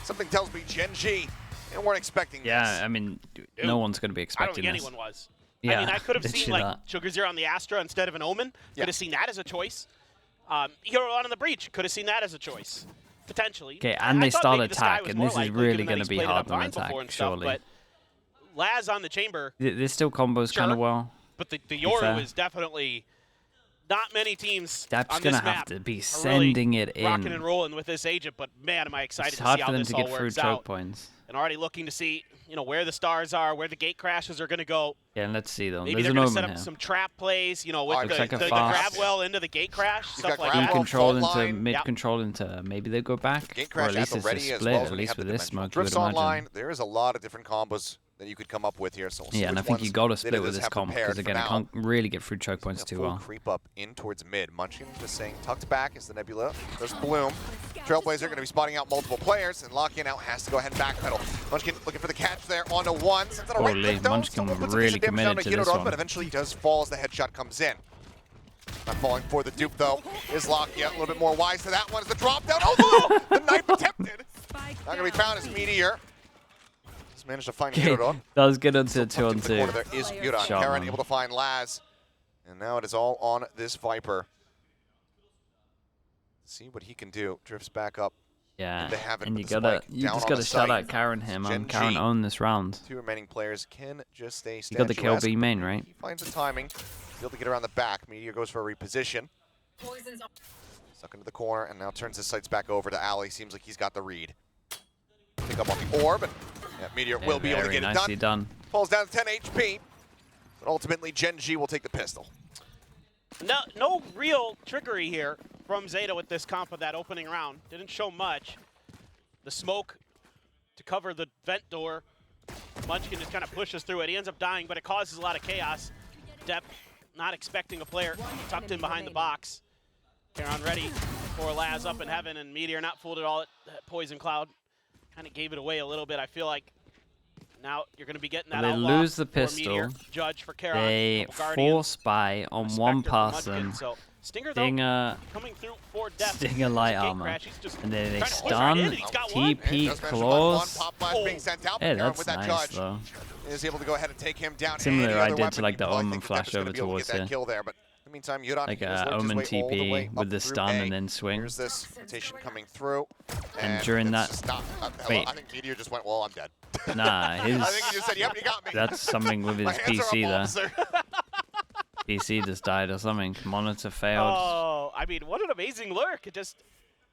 Something tells me GenG, and weren't expecting this. Yeah, I mean, no one's going to be I expecting don't think this. anyone was. Yeah, I mean, I could have seen like that. Sugar Zero on the Astra instead of an Omen. Could have seen that as a choice. Hero on the Breach. Could have seen that as a choice, potentially. Okay, and I they thought start maybe the Sky attack, was and more this is likely, really given that going to he's be played it hard up on fine before attack, and stuff, surely. But Laz on the chamber. This still combos kind of well. But the Yoru is definitely not many teams That's on going this to have map to be are sending really it in. rocking and rolling with this agent. But man, am I excited It's to hard see for how them this to all get through works choke out. points. And already looking to see, where the stars are, where the gate crashes are going to go. Yeah, and let's see though. Maybe There's they're an going to Omen set up here. some trap plays, with Looks like a the fast. grab well into the gate crash, stuff like grab B that. well, control fault into line. mid control into maybe they go back, Gate or crash at least at it's the a ready as split. well, At when you least have with the this dimensional smoke, you would drifts imagine. online. There is a lot of different combos that you could come up with here. So we'll see Yeah, and I which think you ones got to Zeta split with does this have comp prepared because for again, it now. can't really get through choke points too Full well. creep up in towards mid. Munchkin just saying tucked back as the Nebula does bloom. Trailblazer going to be spotting out multiple players, and Lock-in out has to go ahead and backpedal. Munchkin looking for the catch there onto one. Sends it a right Holy, click though. Munchkin Still puts a really piece of damage down committed to Hero this Dog, one. but eventually does fall as the headshot comes in. Not falling for the dupe though is Lock-in. A little bit more wise to that one as the drop down. Oh, the knife attempted. Not going to be found as Meteor. Just managed to find Hero Dog. Does get onto Still 2 tucked on into the 2. corner there is Yuran. Shot, Karen man. able to find Laz. And now it is all on this Viper. See what he can do. Drifts back up. Yeah, They have it and with you the gotta, spike you down just on gotta the shout site. out Karen here, man. GenG. Karen owned this round. Two remaining players can just stay You got the kill statuesque. B main, right? He finds the timing. Able to get around the back. Meteor goes for a reposition. Stuck into the corner and now turns his sights back over to Ali. Seems like he's got the read. Pick up on the orb, and yeah, Meteor will be able to Very get it nicely done. done. Falls down to 10 HP. But ultimately, GenG will take the pistol. No real trickery here from Zeta with this comp of that opening round. Didn't show much. The smoke to cover the vent door. Munchkin just kind of pushes through it. He ends up dying, but it causes a lot of chaos. Depth not expecting a player tucked in behind the box. Karen ready for Laz up in heaven, and Meteor not fooled at all at that Poison Cloud. Kind of gave it away a little bit, I feel like. Now you're going to be getting that They outlaw lose the for Meteor. pistol. Judge for Karen. They force buy on one person. So Stinger, though, Stinger, coming through for death. Stinger light Gate armor. crash, he's just And then they trying to push right stun, in, and he's got one. TP Just managed to find claws. one. Pop five being sent out. Hey, Karen that's with that nice judge though. is able to go ahead and take him down. Similar Any I other did weapon to like you the probably Omen think flash Depp is gonna over be able to towards get that here. kill there, but in the meantime, Yuran Like just worked his Omen way all the way TP up with the through stun A. and then swing. Here's this rotation coming through. And during it's that- just not, hello, wait. I think Meteor just went, well, I'm dead. Nah, I think he his just said, yep, you got me. that's something with his My hands are up, PC there. officer. PC just died or something. Monitor failed. Oh, I mean, what an amazing lurk. It just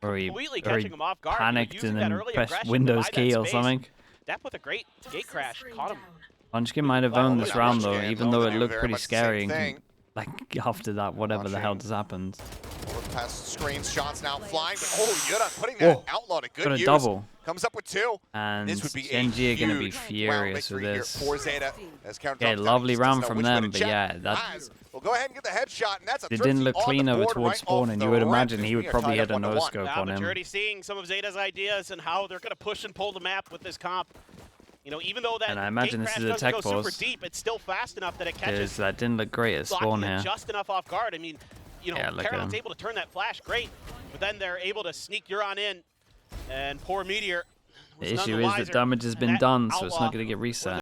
Or he, completely or he catching him off guard. panicked using and that then early pressed aggression to Windows buy that key or space. something. Depp with a great gate crash caught him. Munchkin might have Well, owned yeah, this round though, Munchkin, even though it do looked very pretty much the same scary. And thing. like after that, whatever the hell Watching. just happened. Look past screens, shots now flying. But, oh, Yuran putting that Whoa. outlaw to good Got a use. double. Comes up with two. And This would be GenG are going to be huge furious with victory here this. for Zeta, as Karen Okay, drops down. lovely He just round doesn't know from which way to them, but check. yeah, that Laz will go ahead and get the headshot, and that's a they thrifty didn't look on clean the over board towards right spawn, off and the you would rip. imagine he We would are probably tied hit up a 1-1. no scope Yeah, on but him. you're already seeing some of Zeta's ideas and how they're going to push and pull the map with this comp. Even though that And I imagine gate this crash is a doesn't tech go super pause. deep, it's still fast enough that it Because catches that didn't look great at spawn blocking him here. just enough off guard. I mean, Yeah, look at Carol's him. able to turn that flash, great, but then they're able to sneak Euron in, and poor Meteor was The none issue the is wiser. that damage has And been that done, so it's outlaw not going to get reset.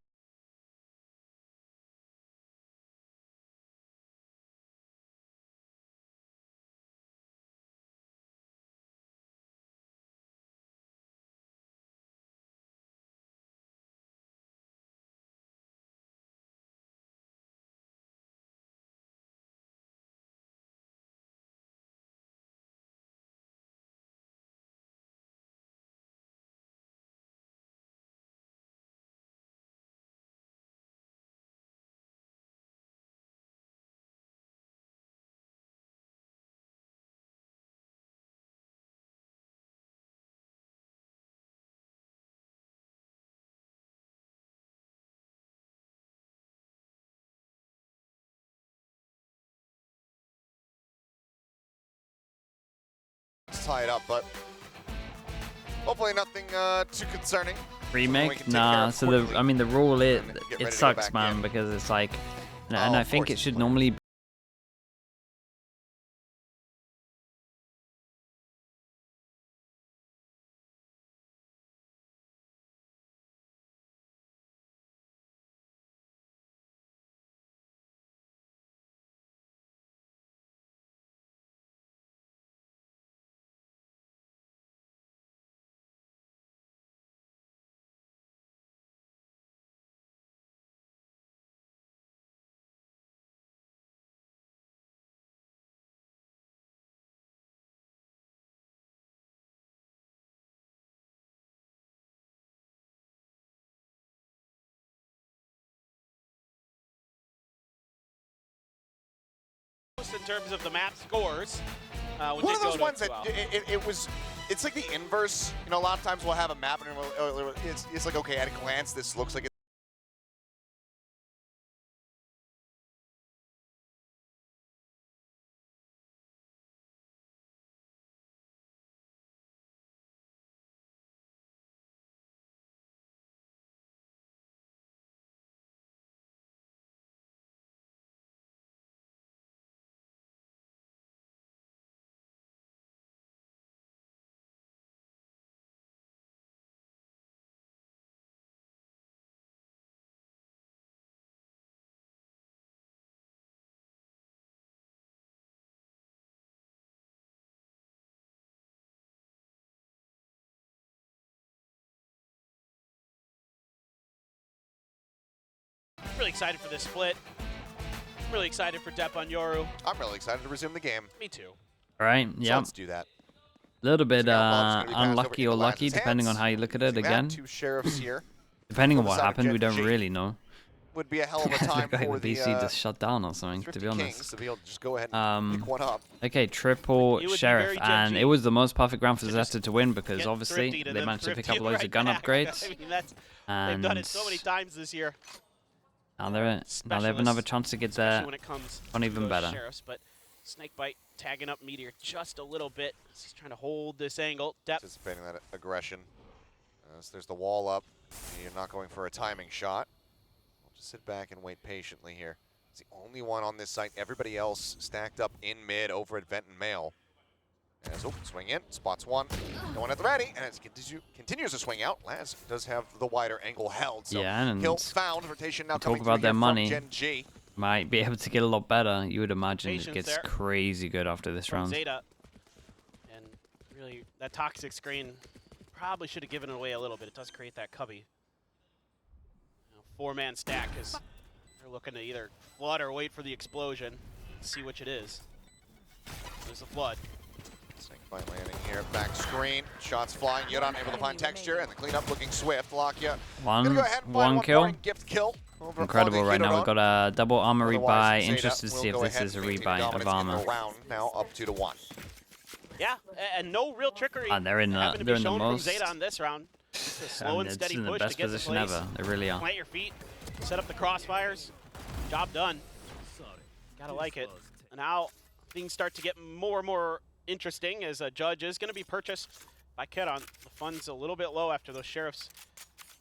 Tie it up, but hopefully nothing too concerning. We Remake? can take care Nah. of So quickly. I mean, the rule And get ready to it go sucks, back man, in. because it's like, and Oh, I of think course it should it's normally terms of the map scores. One of those ones that it's like the inverse. You know, a lot of times we'll have a map and it's like, okay, at a glance, this looks like Really excited for this split. Really excited for Depp on Yoru. I'm really excited to resume the game. Me too. All right, So yeah. let's do that. A little bit So now Bob's gonna be passed over unlucky into or Laz's lucky, depending on hands. how you look at it See that? again. 2 sheriffs here. Depending on for the what side of happened, we don't GenG. really know. Would be a hell of a It time looked like for the the BC just shut down or something, to Thrifty be honest. Kings to be able to just go ahead and pick one up. Okay, triple You would be sheriff, very and GenG it was the most perfect round for to just ZETA to win because Get obviously thrifty to they then managed to pick thrifty up loads right of gun back. upgrades. I mean, that's, And they've done it so many times this year. now they have another chance to get Especially there when it comes on to even those better. Sheriffs, but Snakebite tagging up Meteor just a little bit. He's trying to hold this angle. Depth. Anticipating that aggression. As there's the wall up. You're not going for a timing shot. We'll just sit back and wait patiently here. It's the only one on this site. Everybody else stacked up in mid over at Vent and Mail. As swing in, spots one, no one at the ready, and it continues to swing out. Laz does have the wider angle held, so Yeah, and kill found. Rotation now coming talk about through their here money. from GenG. Might be able to get a lot better. You would imagine Patience it gets there crazy good after this from round. ZETA. And really, that toxic screen probably should have given it away a little bit. It does create that cubby. Four-man stack is they're looking to either flood or wait for the explosion. See which it is. There's the flood. Snakebite landing here, back screen, shots flying. Yodan able to find texture, and the cleanup looking swift. Lockya gonna go ahead and find one kill. more and gift kill. Over Incredible on the right now. Hidoron. We've got a double armory buy. Otherwise, ZETA Interested to will see if go this ahead is a and maintain rebuy of dominance in armor. the round, now up 2-1. Yeah, and no real trickery. And they're in having to the be they're in the shown most from ZETA on this round. Just a slow and it's steady in the push best to get to position place. ever. They really are. Plant your feet, set up the crossfires. Job done. Gotta like it. And now things start to get more and more interesting as a judge is going to be purchased by Kedon. The fund's a little bit low after those sheriffs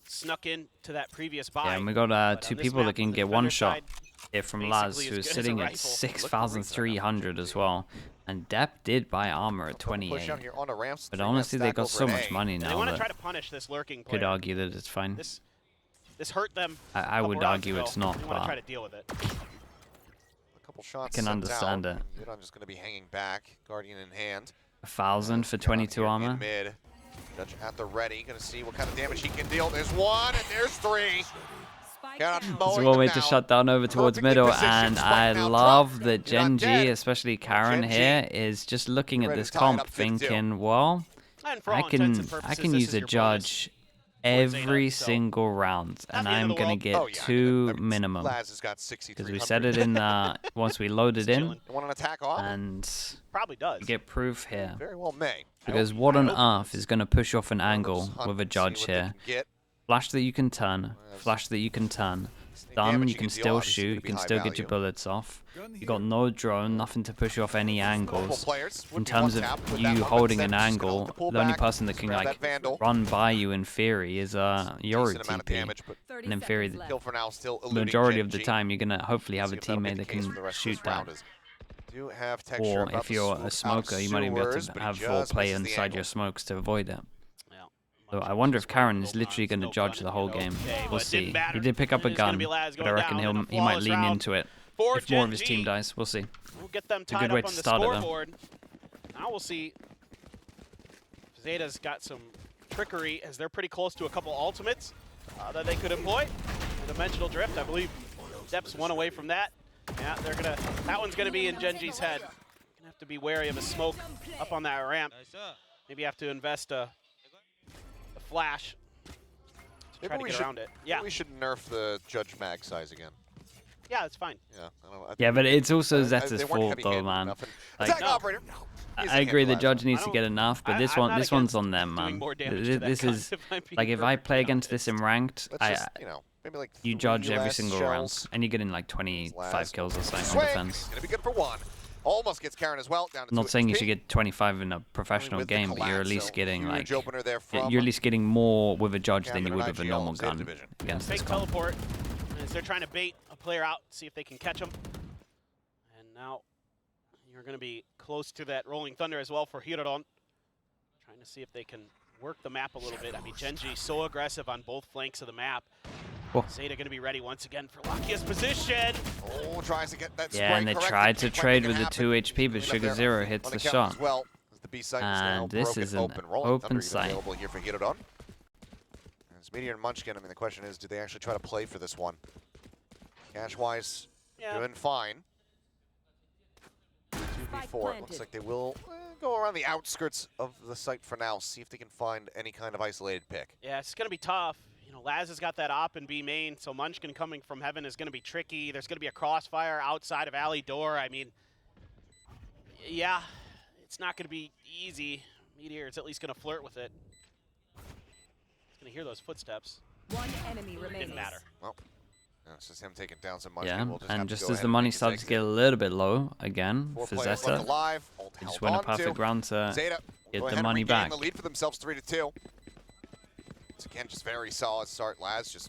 snuck in to that previous buy. Yeah, and we got But two on this people that map, can the get one defender shot side, here from basically Laz, as who's good as a sitting at rifle. 6,300 as well. And Depp did buy armor at Push 28. out here on the ramps. But 3-man honestly, they stack got over so an much A. money And they now want to that try to punish this lurking player. could argue that it's fine. This hurt them. I would argue it's not, They want to try but to deal with it. A couple shots I can sent understand out. it. Yodan just going to be hanging back, Guardian in hand. 1,000 for Yodan 22 here in armor. Mid. Judge at the ready, going to see what kind of damage he can deal. There's one, and there's three. Cannot It's mowing one way them to down. shut down over towards Perfectly middle, positioned and right I now. love that You're not GenG, dead. especially Karen GenG. here, is just looking at Ready this to tie it comp, up 5-2. thinking, well, And for I all intents and can purposes, this use is a your bonus. judge towards every ZETA, so single round, and the end I'm of the gonna world. get Oh, yeah. 2 I mean, minimum. Laz has got Because 6,300. we said it in once we load it in, Chilling. You want an attack off? and Probably does. we get proof here. Very well may. Because what on hope earth is going to push off an Let's angle hunt with a and see judge what they here? can get. Flash that you can turn, flash that you can turn. Stun, damage you you can can deal, still obviously, shoot, gonna you be can high still get your value. bullets off. You got no drone, nothing to push you off any Multiple angles. players would In be terms one of tap with that you moment, holding then an just gonna angle, look to pull the only back, person that can grab like that Vandal. run by you in theory is Yoru Decent amount of TP. damage, but And in theory, the kill for now still eluding majority of the GenG. time you're gonna hopefully have See a if that'll be teammate the that case for can the rest of shoot this round that. as do have texture Or about if the you're swoop a out smoker, you might even be able sewers, to but he have 4 just play misses the inside angle. your smokes to avoid it. Yeah. So Much I wonder if just Karen is go literally on, going to no judge gun, the whole you know, game. okay, We'll but it didn't see. matter. He did pick up a It's gonna gun, be Laz but I going reckon down in a he might flawless lean round into it. for If more of his GenG. team dies, we'll see. We'll get them a tied good way up on to the start it, though. scoreboard. Now we'll see. ZETA's got some trickery as they're pretty close to a couple ultimates that they could employ. Dimensional drift, I believe. Steps one away from that. Yeah, they're gonna. That one's gonna be in GenG's head. Gonna have to be wary of a smoke up on that ramp. Maybe have to invest a flash to try to get around it. Yeah. We should nerf the judge mag size again. Yeah, it's fine. Yeah, I don't know. Yeah, but it's also They Zeta's weren't fault, heavy though, handed man. enough, and Like, attack No. operator. He's I a agree the handle judge as needs to get enough, but this I'm one, not this one's against on them, doing man. more damage to that This gun, is if I'm being like if I play perfectly against this in honest. ranked, Let's just, maybe like you 3 judge every less single shells. round, and you're getting like 25 Last kills or something swing. on defense. Gonna be good for 1. Almost gets Karen as well. Down to I'm not 2 saying you HP. should get 25 in a professional With the game, but you're at collapse, least so getting huge like opener there from you're at least getting more with a judge than Captain you would with a IGL normal Zeta gun division. against this Fake gun. teleport as they're trying to bait a player out, see if they can catch him. And now you're going to be close to that Rolling Thunder as well for Hirodon. Trying to see if they can work the map a little bit. I mean, GenG so aggressive on both flanks of the map. Oh. Zeta going to be ready once again for luckiest position. Oh, tries to get that Yeah, and they tried to trade with the 2 HP, but Sugar Zero hits the shot. As well, as the B site is now And this broken is an open. Rolling open Thunder even site. available here for Hirodon. As Meteor and Munchkin, I mean, the question is, do they actually try to play for this one? Cash-wise, Yeah. doing fine. 2v4. Looks like they will go around the outskirts of the site for now, see if they can find any kind of isolated pick. Yeah, it's going to be tough. You know, Laz has got that op in B main, so Munchkin coming from heaven is going to be tricky. There's going to be a crossfire outside of alley door. I mean, yeah, it's not going to be easy. Meteor is at least going to flirt with it. He's going to hear those footsteps. One enemy remains. Didn't matter. Well, it's just him taking down some Munchkin. Yeah, We'll just have and to just go as ahead the and money make his started to exit. get a little bit low again 4 for players left Zeta, alive. Ult they just held went a on perfect to. round to Zeta get go the ahead and money regain back. the lead for themselves 3-2. It's again just very solid start. Laz just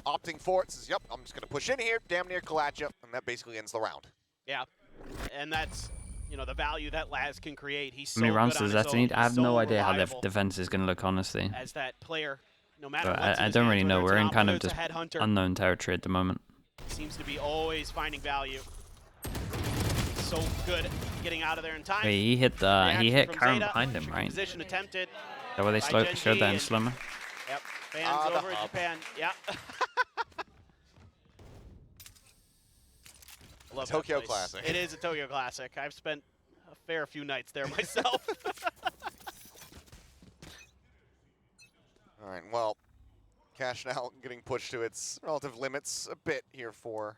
opting for it. Says, "Yep, I'm just going to push in here, damn near Kalachia," and that basically ends the round. Yeah, and that's, you know, the value that Laz can create. He's so How many rounds good on does his Zeta own. need? I have He's no so idea how their reliable defense is going to look, honestly. as that player. No matter But what's in I his don't hands, really know. whether We're it's in an kind op, of whether it's just a headhunter. unknown territory at the moment. Seems to be always finding value. So good at getting out of there in time. Wait, he hit Reaction from Karen Zeta. behind him, Tricky right? Position attempted. That way they by GenG showed that in and- Slimmer. Yep. Fans the over in hub. Japan. Yeah. I love that Tokyo place. Classic. It is a Tokyo Classic. I've spent a fair few nights there myself. All right, well, Cash now getting pushed to its relative limits a bit here for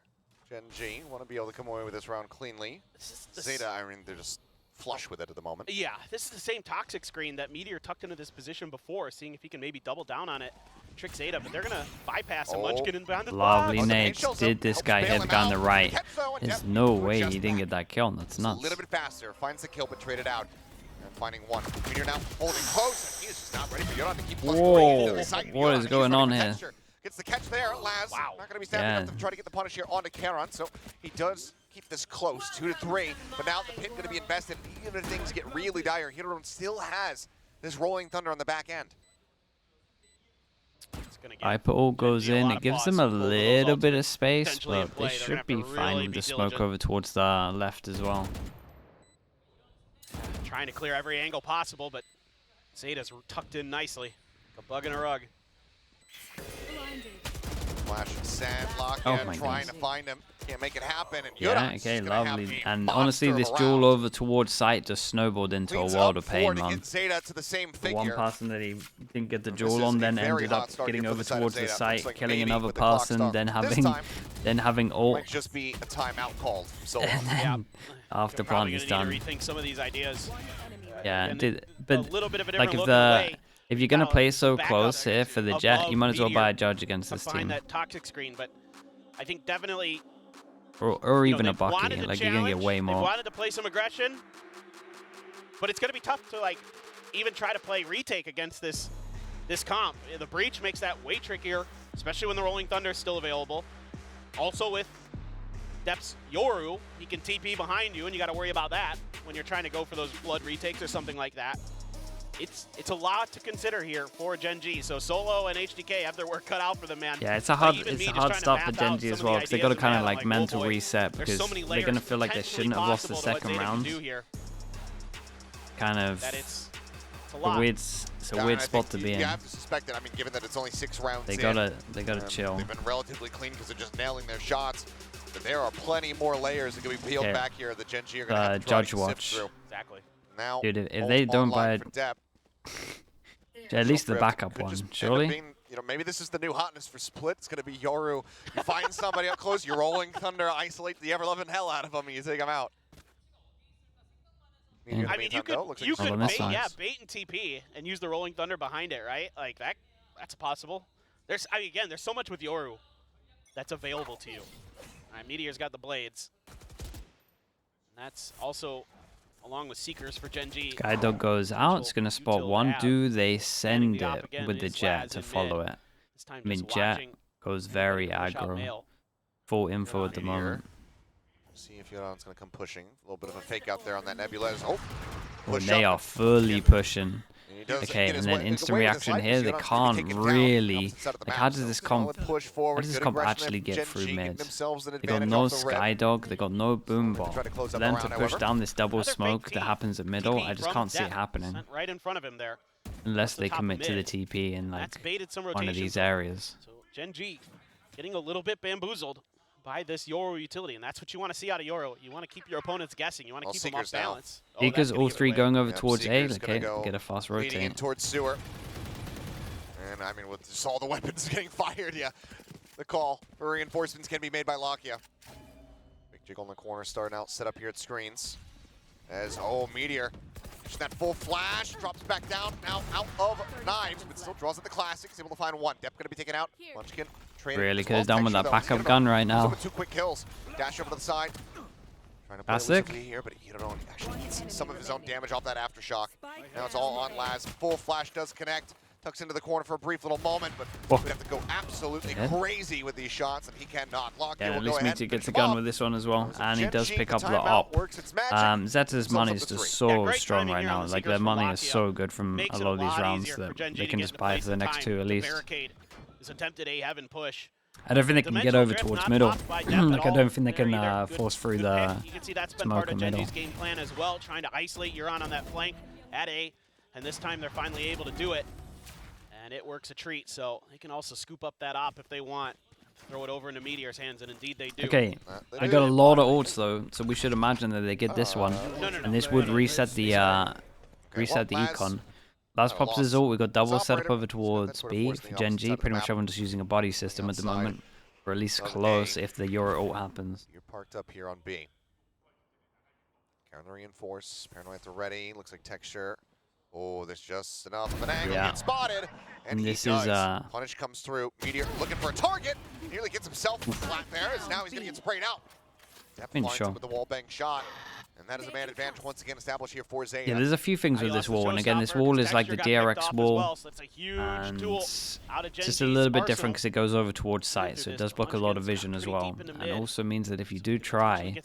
GenG. Want to be able to come away with this round cleanly. Zeta, I mean, they're just flush with it at the moment. Yeah, this is the same toxic screen that Meteor tucked into this position before, seeing if he can maybe double down on it, trick Zeta, but they're gonna bypass him. Oh. Munchkin and behind the Lovely box. nades. Did this guy hit the guy on the right? There's no way he didn't get that kill. That's A nuts. little bit faster, finds the kill, but traded out. And finding one. Meteor now holding close. He is just not ready for Yodan to keep pushing Whoa, into the site. what Yodan, is he's going running on the here? texture. Gets the catch there. Laz Wow. not going to be standing enough to try to get the punish here onto Karon, so he does keep this close, 2-3. But now the pit going to be invested. Even if things get really dire, Hirodon still has this Rolling Thunder on the back end. It's gonna get Viper all goes GenG a in. lot It of gives pause them a to pull those little bit of ultimates space, potentially in but play. they They're gonna should have be to fine really with be the smoke diligent. over towards the left as well. Trying to clear every angle possible, but Zeta's tucked in nicely. Like a bug in a rug. Flash and sand lock Oh in, my trying to goodness. find him. Can't make it happen. And Yeah, Yodon's okay, just gonna have lovely. a And monster honestly, of a this round. duel over towards site just snowballed into a Cleans world up of pain, 4 to man. get Zeta to the same The figure. one person that he didn't get the This duel is on a then very ended hot up start getting here for over the side of towards the Zeta. site, Looks like killing maybe another with the clock person, stop. then This time, having ult, might just be a timeout called from Solo. Yeah. after They're probably plan is gonna done. need to rethink some of these ideas. Yeah, And but a little bit of a like different look away. if you're gonna Now, play so back close up here for the Jet, above you might as well Meteor, buy a judge against tucked this behind team, that toxic screen, but I think definitely or you know, even a they've wanted Bucky. to Like you're gonna get challenge, way They more. wanted to play some aggression, but it's gonna be tough to like even try to play retake against this comp. The breach makes that way trickier, especially when the Rolling Thunder is still available. Also with Depth's Yoru, he can TP behind you, and you got to worry about that when you're trying to go for those blood retakes or something like that. It's a lot to consider here for GenG. So Solo and HDK have their work cut out for them, man. Yeah, it's a Like, hard, even it's me a just hard trying to start for map out GenG some as of well the because they got to ideas kind in of my like head, oh mental boy, reset there's because so many they're layers gonna feel like they potentially shouldn't have lost the possible to what second Zeta can round. do here, Kind of that it's a a lot. weird, it's a Yeah, weird I spot think to be you in. have to suspect it. I mean, given that it's only 6 rounds They in, gotta chill. They've been relatively clean because they're just nailing their shots. But there are plenty more layers that can be peeled Okay. back here that GenG are going to have to try Judge to sift watch. through. Exactly. Now, Dude, if ult they don't online buy for Depp. at least the Could backup just one, end up surely. being, you know, maybe this is the new hotness for Split. It's going to be Yoru. You find somebody up close, you rolling thunder, isolate the ever-loving hell out of them, and you take them out. Yeah. I mean, you could bait and TP and use the rolling thunder behind it, right? Like that's possible. Again, there's so much with Yoru that's available to you. All right, Meteor's got the blades. And that's also along with Seekers for GenG. Skydog goes out. It's going to spot one. Do they send it with the Jet to follow it? I mean, Jet goes very aggro. Full info at the moment. See if Yodan's going to come pushing. A little bit of a fake out there on that Nebulez. Oh, they are fully pushing. Okay, and then instant reaction here. They can't really. Like, how does this comp actually get through mid? They got no Skydog. They got no Boom Ball. For them to push down this double smoke that happens at middle, I just can't see it happening. Right in front of him there. Unless they commit to the TP in like one of these areas. So GenG getting a little bit bamboozled by this Yoru utility, and that's what you want to see out of Yoru. You want to keep your opponents guessing. You want to keep them off balance. Seekers all three going over towards A. Okay, get a fast rotate. In towards sewer. And I mean, with just all the weapons getting fired, yeah, the call for reinforcements can be made by Lakia. Big jiggle in the corner, starting out set up here at screens. As Meteor, just that full flash, drops back down, now out of knives, but still draws at the classic. He's able to find one. Depp going to be taken out. Munchkin. Really could have done with that backup gun right now. Two quick kills. Dash over to the side. Trying to Classic. play here, but you don't actually gets some of his own damage off that aftershock. Now it's all on Laz. Full flash does connect. Tucks into the corner for a brief little moment, but we have to go absolutely crazy with these shots, and he cannot. Yeah, at least Meteor gets a gun with this one as well, and he does pick up the op. ZETA's money is just so strong right now. Like, their money is so good from a lot of these rounds that they can just buy for the next two at least. Attempted A-heaven push. I don't think they can get over towards middle. Like, I don't think they can force through the you can see that's been part of GenG's game plan as well, trying to isolate Euron on that flank at A, and this time they're finally able to do it. And it works a treat, so they can also scoop up that op if they want. Throw it over into Meteor's hands, and indeed they do. Okay, I got a lot of ults though, so we should imagine that they get this one. And this would reset the econ. Last pops his ult, we got double set up over towards B for GenG. Pretty much everyone's just using a body system at the moment. Or at least close if the Yoru ult happens. You're parked up here on B. Counter reinforce, Paranoid at the ready, looks like texture. Oh, there's just enough of an angle to get spotted. And this is is Punish comes through. Meteor looking for a target. Nearly gets himself flat there, as now he's gonna get sprayed out. Depp finds him with the wall bang shot. And that is a man advantage once again established here for ZETA. Yeah, there's a few things with this wall, and again, this wall is like the DRX wall, and it's just a little bit different because it goes over towards sight, so it does block a lot of vision as well, and also means that if you do try,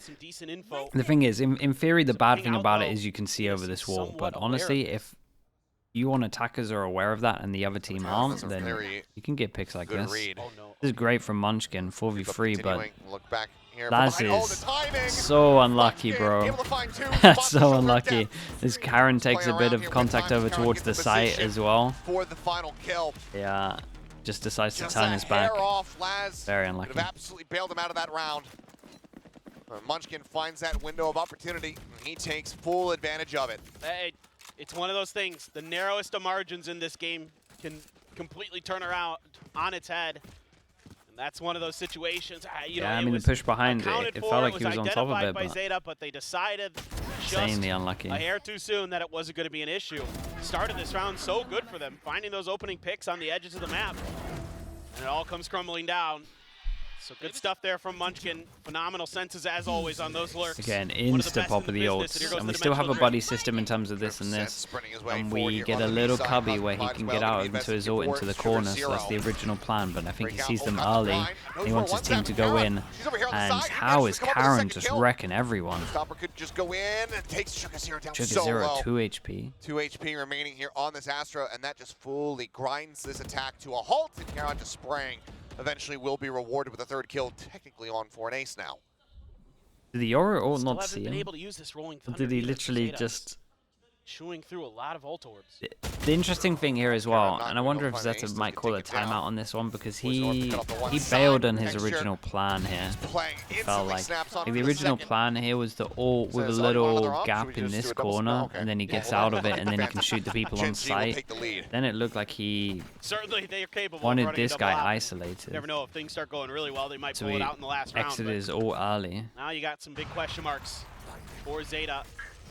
the thing is, in theory, the bad thing about it is you can see over this wall, but honestly, if you on attackers are aware of that and the other team aren't, then you can get picks like this. This is great from Munchkin, 4v3, but Laz is so unlucky, bro. That's so unlucky. This Karen takes a bit of contact over towards the site as well. Yeah, just decides to turn his back. Very unlucky. Absolutely bailed him out of that round. Munchkin finds that window of opportunity, and he takes full advantage of it. Hey, it's one of those things. The narrowest of margins in this game can completely turn around on its head. That's one of those situations. You know, I mean, the push behind it felt like he was on top of it, by ZETA, but they decided insanely unlucky. A hair too soon that it wasn't going to be an issue. Started this round so good for them, finding those opening picks on the edges of the map, and it all comes crumbling down. So good stuff there from Munchkin. Phenomenal senses as always on those lurks. Again, insta-pop of the ults. And we still have a buddy system in terms of this and this. And we get a little cubby where he can get out into his ult into the corner. So that's the original plan. But I think he sees them early. He wants his team to go in. And how is Karen just wrecking everyone? Stopper could just go in and takes Sugar down so low. 2 HP. 2 HP remaining here on this Astra. And that just fully grinds this attack to a halt. And Karen just spraying. Eventually will be rewarded with a third kill, technically on for an ace now. Did the Yoru ult not see him? Able to use this rolling or did he literally just chewing through a lot of ult orbs? The interesting thing here as well, and I wonder if Zeta might call a timeout on this one, because he bailed on his original plan here. It felt like the original plan here was the ult with a little gap in this corner, and then he gets out of it, and then he can shoot the people on site. Then it looked like he wanted this guy isolated. Never know, if things start going really well, they might pull it out in the last round. Exited his ult early. Now you got some big question marks for Zeta.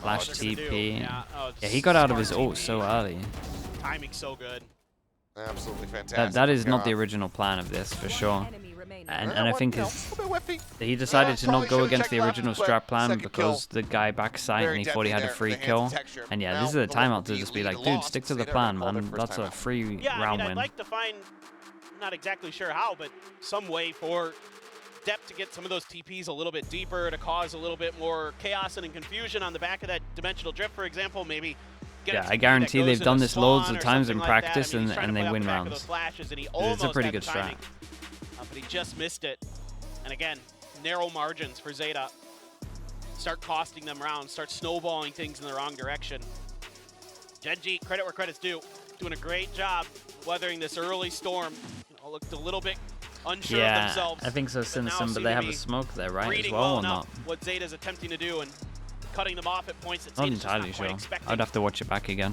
Flash TP. Yeah, he got out of his ult so early. Timing's so good. Absolutely fantastic. That is not the original plan of this, for sure. And I think he decided to not go against the original strat plan because the guy backside and he thought he had a free kill. And yeah, this is a timeout to just be like, dude, stick to the plan, man. That's a free round win. I'd like to find, not exactly sure how, but some way for depth to get some of those TPs a little bit deeper, to cause a little bit more chaos and confusion on the back of that dimensional drift, for example. Maybe yeah, I guarantee they've done this loads of times in practice, and they win rounds. It's a pretty good strat. But he just missed it. And again, narrow margins for Zeta. Start costing them rounds, start snowballing things in the wrong direction. GenG, credit where credit's due, doing a great job weathering this early storm. Looked a little bit unsure of themselves. I think so, Sinison, but they have a smoke there, right, as well, or not? What Zeta's attempting to do and cutting them off at points that not entirely sure. I'd have to watch it back again.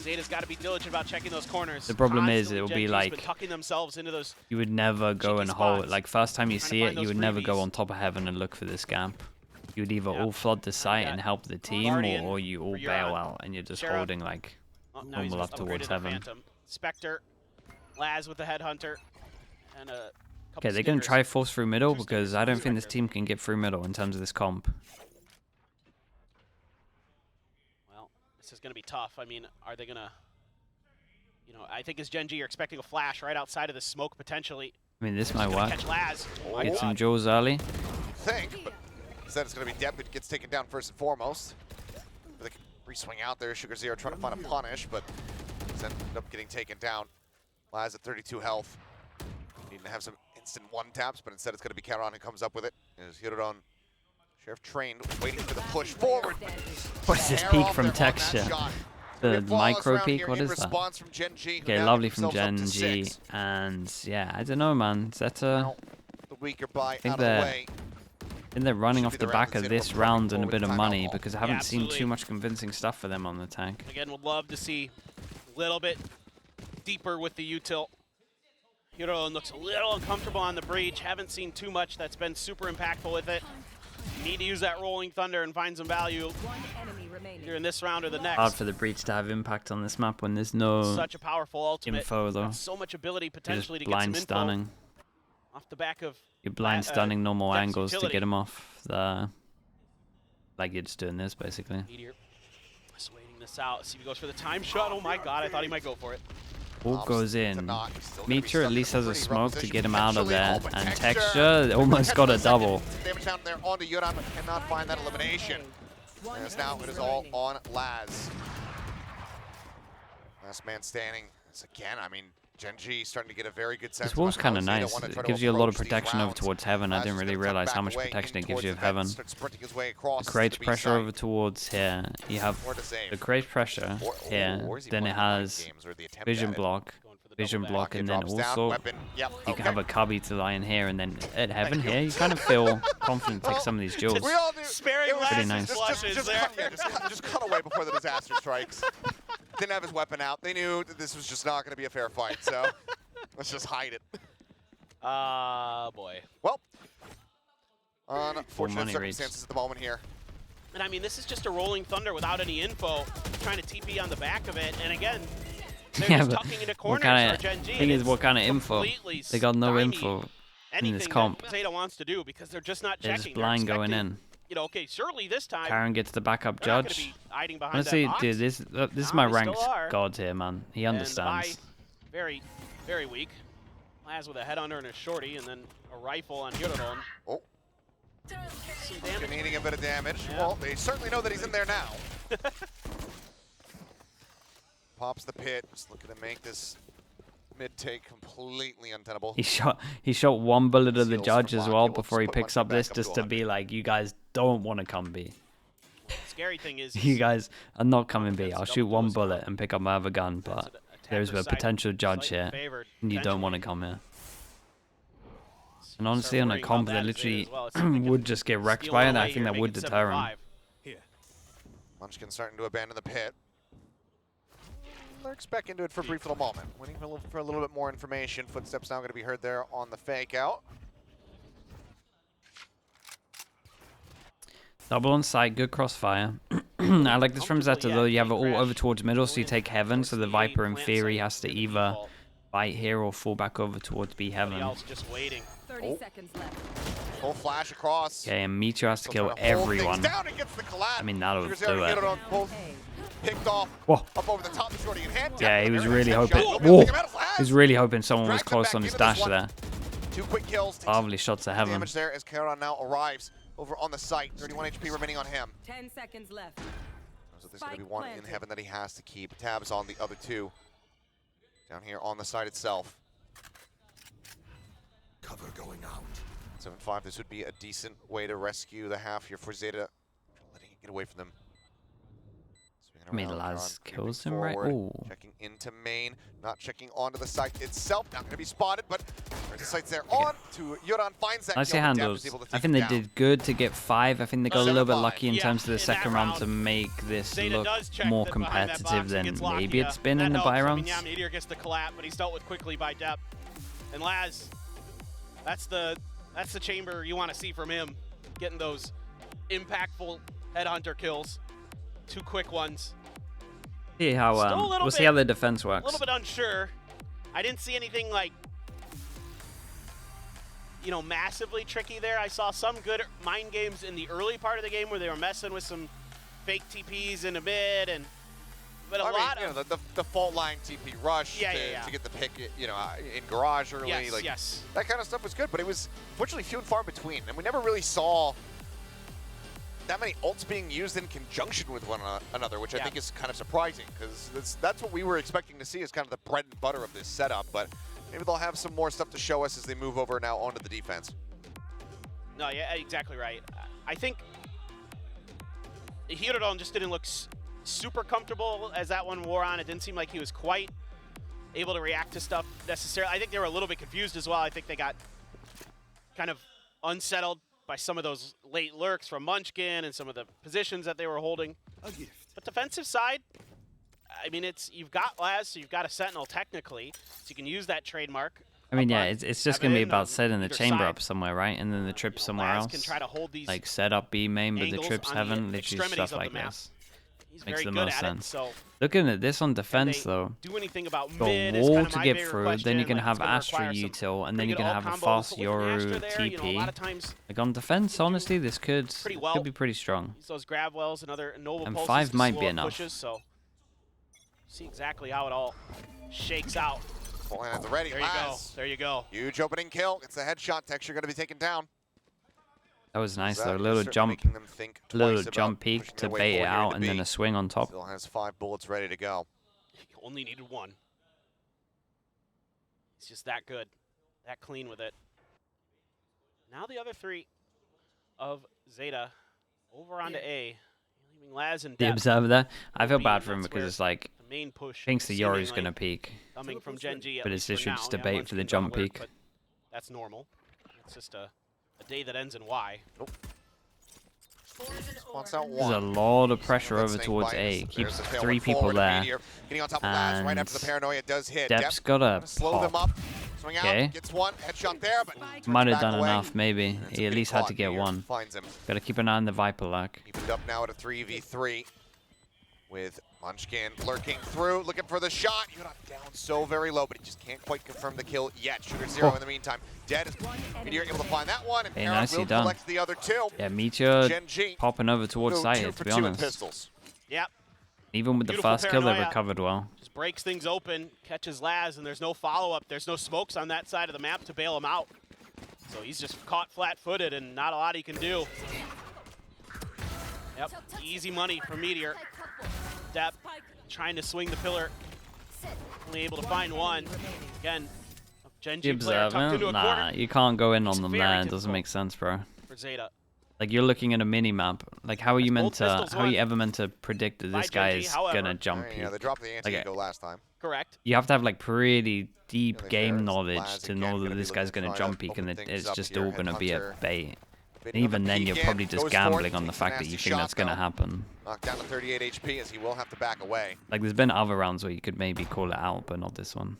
Zeta's got to be diligent about checking those corners. The problem is it will be like tucking themselves into those you would never go and hold. Like first time you see it, you would never go on top of heaven and look for this gap. You would either all flood the site and help the team, or you all bail out and you're just holding like humble up towards heaven. Spectre, Laz with the headhunter. Okay, they're going to try force through middle because I don't think this team can get through middle in terms of this comp. Well, this is going to be tough. I mean, are they going to... You know, I think as GenG, you're expecting a flash right outside of the smoke, potentially. I mean, this might work. Catch Laz. Get some jewels early. Think, but instead it's going to be Deb who gets taken down first and foremost. They can re-swing out there. Sugar Zero trying to find a punish, but ended up getting taken down. Laz at 32 health. Needing to have some instant one taps, but instead it's going to be Caron who comes up with it. As Hirodon, Sheriff trained, waiting for the push forward. What's this peek from Texture? The micro peek, what is that? Okay, lovely from GenG, and yeah, I don't know, man. Zeta, I think they're running off the back of this round and a bit of money because I haven't seen too much convincing stuff for them on the tank. Again, would love to see a little bit deeper with the util. Hirodon looks a little uncomfortable on the breach. Haven't seen too much that's been super impactful with it. You need to use that Rolling Thunder and find some value either in this round or the next. Hard for the breach to have impact on this map when there's no such a powerful ultimate info, though. So much ability potentially to blind get some stunning. info off the back of you're blind stunning normal angles utility. To get him off the... Like you're just doing this, basically. Meteor just waiting this out. See if he goes for the time shot. Oh my god, I thought he might go for it. Ult goes in. Meteor at least has a smoke to get him out of there, and Texture almost got a double. Damage down there onto Yuran, but cannot find that elimination. As now it is all on Laz. Last man standing. As again, I mean, GenG starting to get a very good sense. This wall's kind of nice. It gives you a lot of protection over towards heaven. I didn't really realize how much protection it gives you of heaven. It creates pressure over towards here. You have the creates pressure here. Then it has vision block, and then also you can have a cubby to lie in here, and then at heaven here you kind of feel confident to take some of these jewels. Pretty nice. Just cut away before the disaster strikes. Didn't have his weapon out. They knew that this was just not going to be a fair fight, so let's just hide it. Boy. Well, unfortunate circumstances at the moment here. And I mean, this is just a Rolling Thunder without any info, trying to TP on the back of it. And again, they're just tucking into corners for GenG. Thing is, what kind of info? They got no info in this comp. Zeta wants to do because they're just not they're checking. Just blind going in. You know, okay, surely this time Karen gets the backup judge. Honestly, dude, this is my ranked god here, man. He understands. Very, very weak. Laz with a headhunter and a shorty, and then a rifle on Hirodon. Oh. Needing a bit of damage. Yeah. Well, they certainly know that he's in there now. Pops the pit, just looking to make this mid-take completely untenable. He shot one bullet at the judge as well before he picks up this, just to be like, you guys don't want to come B. scary thing is you guys are not coming B. I'll shoot one bullet and pick up my other gun, but there's a potential judge here, and you don't want to come here. And honestly, on a comp that literally would just get wrecked by it, I think that would deter him. Munchkin starting to abandon the pit. Lurks back into it for a brief little moment. Waiting for a little bit more information. Footsteps now going to be heard there on the fake out. Double on site, good crossfire. I like this from ZETA though. You have it all over towards middle, so you take heaven. So the Viper in theory has to either fight here or fall back over towards B heaven. Just waiting. 30 seconds left. Full flash across. Okay, and Meteor has to kill everyone. I mean, that'll do it. Picked off. Whoa. Up over the top, shorty in hand. Yeah, he was really hoping. Whoa. He was really hoping someone was close on his dash there. 2 quick kills. Lovely shots of heaven. Damage there as Karon now arrives over on the site. 31 HP remaining on him. 10 seconds left. So there's going to be one in heaven that he has to keep tabs on the other 2. Down here on the site itself. Cover going out. 7-5, this would be a decent way to rescue the half here for ZETA. Letting it get away from them. I mean, Laz kills him, right? Ooh. Checking into main, not checking onto the site itself. Not going to be spotted, but there's the sights there. On to Yoran, finds that. Nicely handles. I think they did good to get 5. I think they got a little bit lucky in terms of the second round to make this look more competitive than maybe it's been in the buy rounds. Yeah, Meteor gets the collab, but he's dealt with quickly by Depp. And Laz, that's the chamber you want to see from him, getting those impactful headhunter kills. 2 quick ones. See how we'll see how the defense works. A little bit unsure. I didn't see anything like, you know, massively tricky there. I saw some good mind games in the early part of the game where they were messing with some fake TPs in the mid, and but a lot of the fault line TP rush to get the pick, you know, in garage early, that kind of stuff was good. But it was fortunately few and far between, and we never really saw that many ults being used in conjunction with one another, which I think is kind of surprising, because that's what we were expecting to see as kind of the bread and butter of this setup. But maybe they'll have some more stuff to show us as they move over now onto the defense. No, yeah, exactly right. I think Hirodon just didn't look super comfortable as that one wore on. It didn't seem like he was quite able to react to stuff necessarily. I think they were a little bit confused as well. I think they got kind of unsettled by some of those late lurks from Munchkin and some of the positions that they were holding. But defensive side, I mean, you've got Laz, so you've got a Sentinel technically, so you can use that trademark. I mean, yeah, it's just going to be about setting the chamber up somewhere, right? And then the trip somewhere else. Can try to hold these like set up B main, but the trips haven't. Literally stuff like this. Makes the most sense. Looking at this on defense, though, the wall to get through, then you're going to have Astra util, and then you're going to have a fast Yoru TP. Like on defense, honestly, this could be pretty strong. And 5 might be enough. So see exactly how it all shakes out. At the ready, there you go. There you go. Huge opening kill. It's the headshot texture going to be taken down. That was nice though, a little jump peek to bait it out, and then a swing on top. Still has 5 bullets ready to go. He only needed 1. He's just that good, that clean with it. Now the other 3 of ZETA over onto A, leaving Laz and The observer there, I feel bad for him because it's like, the main push thinks the Yori's gonna peek, coming from GenG, but it's literally just a bait for the jump peek. That's normal. It's just a day that ends in Y. Nope. There's a lot of pressure over towards A. Keeps 3 people there. Getting on top of Laz right after the paranoia does hit. Depp's got a slow them up. Swing out, Okay. gets 1 headshot there, but might have done enough, maybe. He at least had to get 1. Finds him. Got to keep an eye on the Viper luck. Evened up now at a 3v3 with Munchkin lurking through, looking for the shot. You're not down so very low, but he just can't quite confirm the kill yet. Shooter 0 in the meantime. Dead. Meteor able to find that one, and Hey, nicely done. collects the other 2. Yeah, Meteor GenG popping over towards site here, to be honest. Pistols. Yep. Even with the first kill, they recovered well. Just breaks things open, catches Laz, and there's no follow-up. There's no smokes on that side of the map to bail him out. So he's just caught flat-footed, and not a lot he can do. Yep, easy money for Meteor. Depp trying to swing the pillar, only able to find 1. Again, GenG player tucked into a corner. Nah, you can't go in on them there. It doesn't make sense, bro. For ZETA. Like, you're looking at a mini map. Like, how are you meant to? How are you ever meant to predict that this guy is gonna jump you? Yeah, they dropped the anti-eco last time. Correct. You have to have like pretty deep game knowledge to know that this guy's gonna jump peek and it's just all gonna be a bait. And even then, you're probably just gambling on the fact that you think that's gonna happen. Knocked down to 38 HP as he will have to back away. Like, there's been other rounds where you could maybe call it out, but not this one.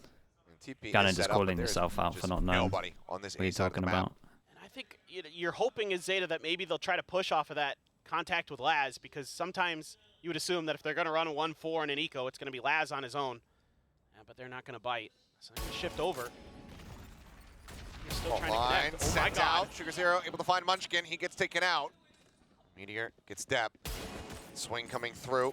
Kind of just calling yourself out for not knowing what you're talking about. And I think you're hoping as ZETA that maybe they'll try to push off of that contact with Laz, because sometimes you would assume that if they're going to run a 1-4 and an eco, it's going to be Laz on his own. Yeah, but they're not going to bite. So they're going to shift over. They're still trying to connect. Oh my God. Sugar Zero able to find Munchkin. He gets taken out. Meteor gets Dep. Swing coming through.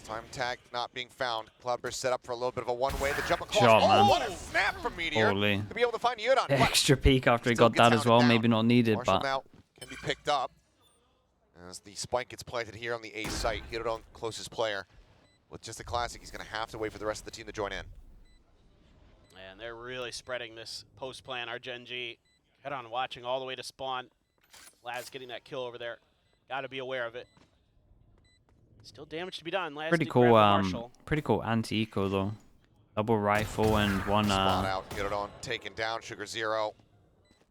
Time tag not being found. Cloudburst set up for a little bit of a one-way. The jump across. Shot, man. What a snap from Meteor. Holy. To be able to find Yudon. Extra peek after he got that as well. Maybe not needed, Marshall but now can be picked up as the spike gets planted here on the A site. Yudon closest player. With just a classic, he's going to have to wait for the rest of the team to join in. And they're really spreading this post plan. Our GenG head on watching all the way to spawn. Laz getting that kill over there. Got to be aware of it. Still damage to be done. Laz pretty cool. Pretty cool anti-eco though. Double rifle and one. Spot out. Get it on. Taken down. Sugar Zero.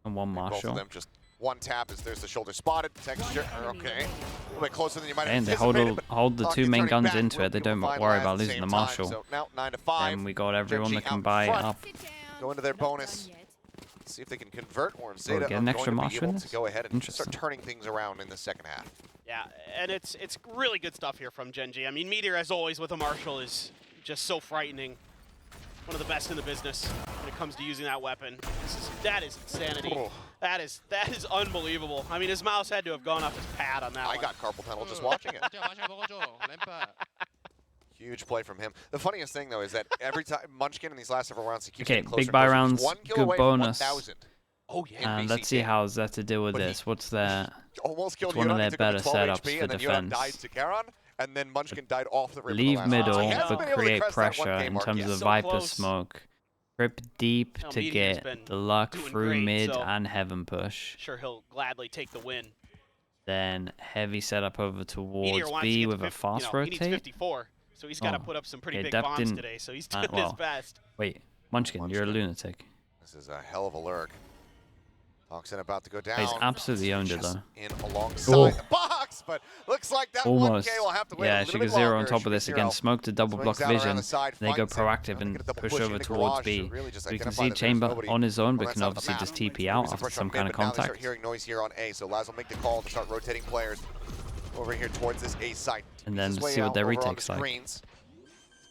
And one Marshall. Both of them just one tap as there's the shoulder spotted. Texture. Okay. A little bit closer than you might have And they hold the two main guns into it. They don't worry about losing the Marshall. So now 9-5. And we got everyone that can buy up. Go into their bonus. See if they can convert, or if ZETA get an extra Marshall in to this? go ahead and start turning things around in the second half. Yeah, and it's really good stuff here from GenG. I mean, Meteor, as always, with a Marshall is just so frightening. One of the best in the business when it comes to using that weapon. That is insanity. Oh. That is unbelievable. I mean, his mouse had to have gone off his pad on that one. I got carpal tunnel just watching it. Huge play from him. The funniest thing, though, is that every time Munchkin in these last several rounds, he keeps getting closer big buy rounds, good bonus. 1,000. Oh, yeah. And let's see how ZETA deal with this. What's their... Almost killed one of their Yudon, better setups setups for defense. Died to Charon, and then Munchkin died off the rip. Leave middle, so but create pressure in terms of so Viper close. smoke. Trip deep to Meteor's get the luck through great, mid so and heaven push. Sure, he'll gladly take the win. Then heavy setup over towards Meteor wants B to get with to a 50, fast He rotate. needs 54, so he's got to put up some pretty big Dep bombs didn't- today, so he's doing his well, best. Wait, Munchkin, you're a lunatic. This is a hell of a lurk. Toxin about to go down. He's absolutely owned it though. In alongside the box, but looks like that Almost. 1K will have to wait Yeah, a little Sugar bit Zero on longer. top of this Sugar again. Zero Smoke to double block swings out around vision. the side, And they go finds it. proactive They and get a double push push over into towards garage B. to really just So you can identify see that there's Chamber nobody on his own, on but that can side of the obviously map. just TP Maybe out some after pressure some on kind mid, of but now they start contact. hearing noise here on A, so Laz will make the call to start rotating players over here towards this A site. And then His way see what out their over on retake's the like. screens.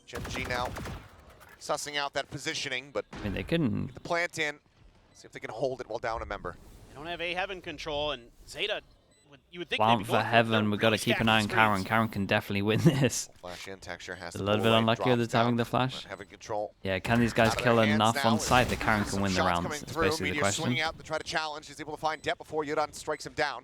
GenG now sussing out that positioning, but I mean, they couldn't. the plant in. See if they can hold it while down a member. They don't have A heaven control, and ZETA, you would think Plant they'd be for going heaven. We've got to really keep an eye on stacking Karen. screens. Karen can definitely win this. Flash in, Texture has A to little pull bit away, unlucky drops with having down, the flash. not having control. Yeah, can these guys Out of kill their hands enough now on as site that Karen can some win the shots rounds? coming That's through. basically the Meteor question. swinging out to try to challenge. He's able to find Dep before Yudon strikes him down.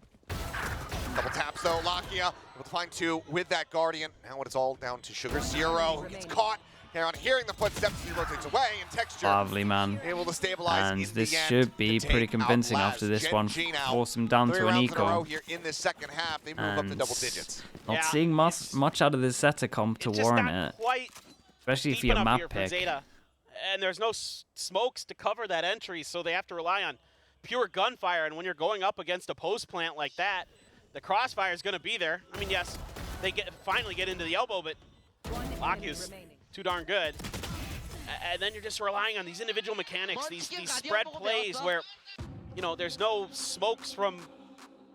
Double taps though, Lakia able to find two with that Guardian. Now it's all down to Sugar Zero, who gets caught. Charon hearing the footsteps, he rotates away, and Texture Lovely, man. able to stabilize. And in this the end should be to pretty take convincing out after Laz. this one. GenG now, Force them down 3 to an rounds in a row eco. here in this second half. They move up to And double digits. not Yeah, seeing much out of this ZETA comp to It's just warrant not it. quite Especially deep for your enough map here for pick. ZETA. And there's no smokes to cover that entry, so they have to rely on pure gunfire. And when you're going up against a post plant like that, the crossfire is going to be there. I mean, yes, they finally get into the elbow, but Lakia's too darn good. And then you're just relying on these individual mechanics, these spread plays where, you know, there's no smokes from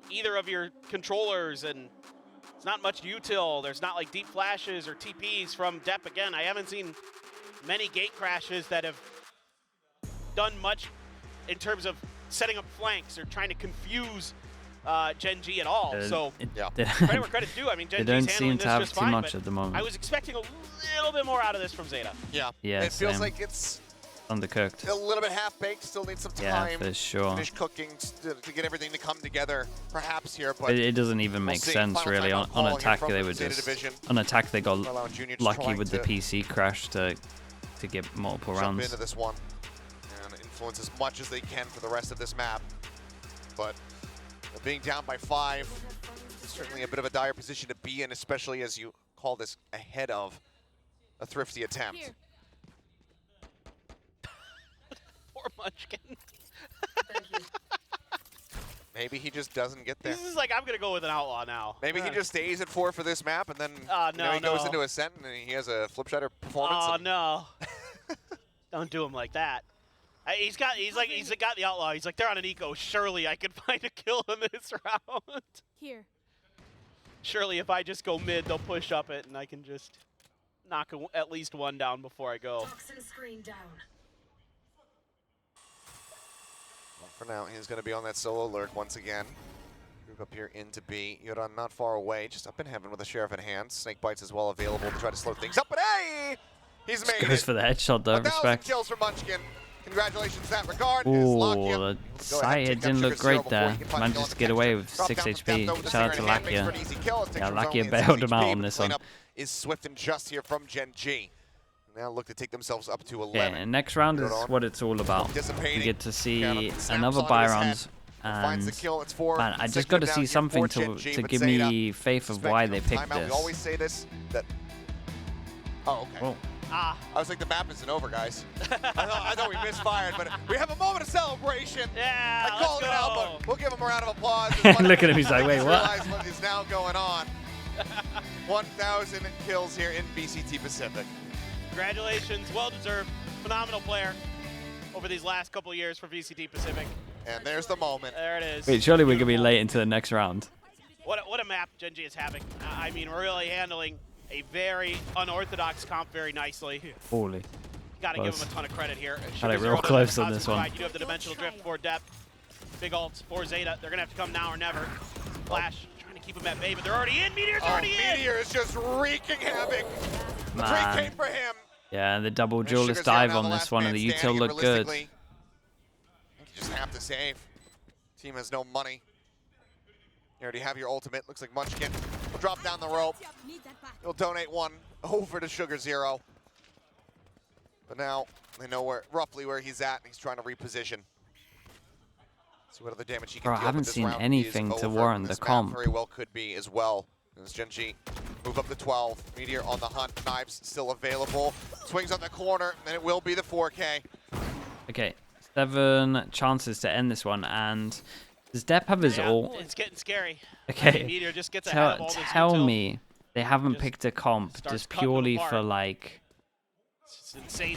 either of your controllers, and it's not much util. There's not like deep flashes or TPs from Dep. Again, I haven't seen many gate crashes that have done much in terms of setting up flanks or trying to confuse GenG at all. So credit where credit's due. I mean, They GenG's don't handling seem this to have just too fine, much but at the moment. I was expecting a little bit more out of this from ZETA. Yeah, Yeah, it feels same. like it's Undercooked. a little bit half-baked, still needs some Yeah, time. for sure. Finish cooking to get everything to come together, perhaps here, but It doesn't even make see. sense Final really. timeout On call here attack, from they the were Zeta just division. on attack. They got allowing Junior just lucky trying with the to PC crash to get multiple jump rounds. into this one and influence as much as they can for the rest of this map. But Well, being down by 5, certainly a bit of a dire position to be in, especially as you call this ahead of a thrifty attempt. Here. Poor Munchkin. Maybe he just doesn't get there. This is like, I'm going to go with an outlaw now. Maybe he just stays at 4 for this map, and then he goes into Ascent and he has a flip shatter performance. Oh, no. Don't do him like that. He's got the outlaw. He's like, they're on an eco. Surely I can find a kill in this round. Here. Surely if I just go mid, they'll push up it, and I can just knock at least one down before I go. Toxin screen down. Well, for now, he's going to be on that solo lurk once again. Move up here into B. Yodan not far away, just up in heaven with a Sheriff in hand. Snake Bites as well available to try to slow things up, but hey! He's made Goes it. for the headshot though, 1,000 respect. kills for Munchkin. Congratulations in that regard. Ooh, the sight hit didn't look great there. Managed to get away with 6 HP. Shout out to Lakia. Yeah, Lakia bailed him out on this one. Is swift and just here from GenG. Now look to take themselves up to 11. Yeah, and next round is what it's all about. We get to see another buy round. And man, I just got to see something to give me faith of why they picked this. We always say this, that... Oh, okay. Whoa. I was like, the map isn't over, guys. I thought we misfired, but we have a moment of celebration. Yeah, I called it out, but we'll give him a round of applause. Look at him, he's like, wait, what? Realize what is now going on. 1,000 kills here in VCT Pacific. Congratulations, well-deserved, phenomenal player over these last couple of years for VCT Pacific. And there's the moment. There it is. Wait, surely we're going to be late into the next round. What a map GenG is having. I mean, we're really handling a very unorthodox comp very nicely. Holy. Got to give him a ton of credit here. Had it real close on this one. You do have the dimensional drift for depth. Big ults for Zeta. They're going to have to come now or never. Flash trying to keep them at bay, but they're already in. Meteor's already in. Meteor is just wreaking havoc. 3K for him. Yeah, and the double duelist dive on this one, and the util looked good. You just have to save. Team has no money. You already have your ultimate. Looks like Munchkin will drop down the rope. He'll donate 1 over to Sugar Zero. But now they know roughly where he's at, and he's trying to reposition. See what other damage he can deal. I haven't seen anything to warrant the comp. Very well could be as well. As GenG move up to 12. Meteor on the hunt. Knives still available. Swings on the corner, and it will be the 4K. Okay, 7 chances to end this one, and does Depp have his ult? It's getting scary. Okay, Meteor just gets ahead of all this tell util. me they haven't picked a comp just purely for like